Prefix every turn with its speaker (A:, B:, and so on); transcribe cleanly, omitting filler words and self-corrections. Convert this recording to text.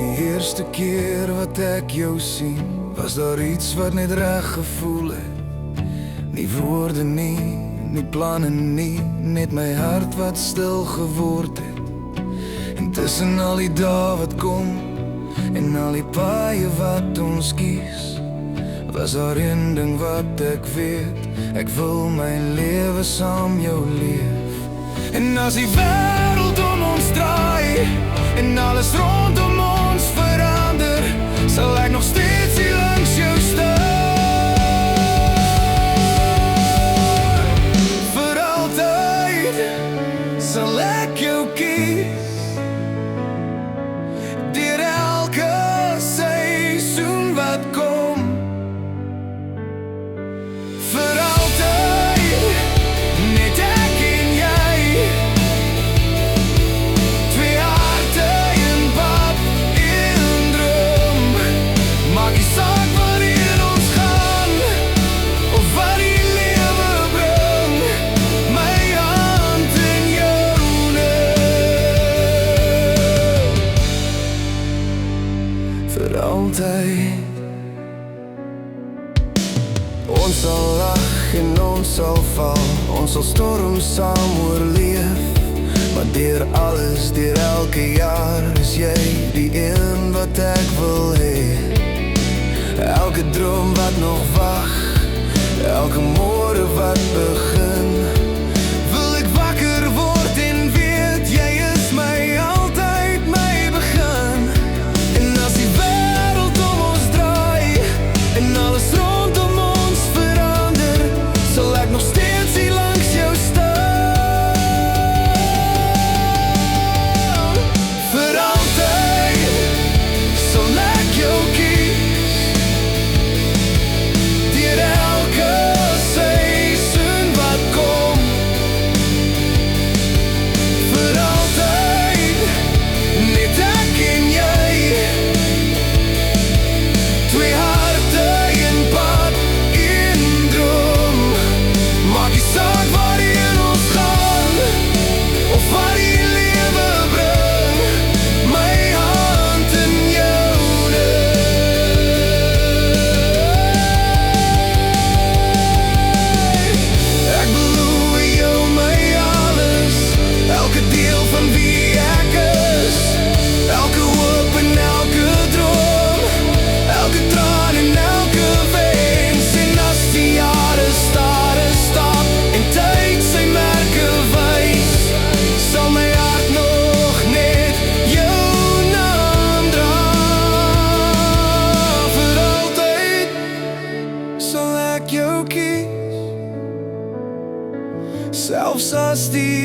A: Die eerste keer wat ek jou sien, was daar iets wat net reg gevoel het. Nie woorde nie, nie planne nie, net my hart wat stil geword het. En tussen al die dae wat kom en al die paaie wat ons kies, was daar een ding wat ek weet, ek wil my lewe saam jou leef. En as die wêreld om ons draai en alles rondom ons verander, sal ek nog steeds hier langs jou staan. Vir altyd sal ek jou kies, deur elke seisoen wat kom. Vir altyd, net ek en jy, twee harte in pad, in droom. Maak nie saak waarheen ons gaan, of wat die lewe bring, my hand in joune. Vir altyd. Ons sal lag en ons sal val, ons sal storm saam oorleef. Maar deur alles, deur elke jaar, is jy die een wat ek wil hê. Elke droom wat nog wag, elke môre wat begin, wil ek wakker word en weet, jy is my altyd, my begin. En as die wêreld om ons draai en alles rondom ons verander, sal ek nog steeds hier langs jou staan. Vir altyd sal ek jou kies, deur elke seisoen wat kom. Vir altyd, net ek en jy, twee harte in pad, in droom. Maak nie saak waarheen ons gaan, of wat die lewe bring, my hand in joune. Ek beloof jou my alles, elke deel van wie ek is, elke hoop en elke droom, elke traan en elke wens. En as die jare stap en tyd sy merke wys, sal my hart nog net jou naam dra. Vir altyd sal ek jou kies, selfs as die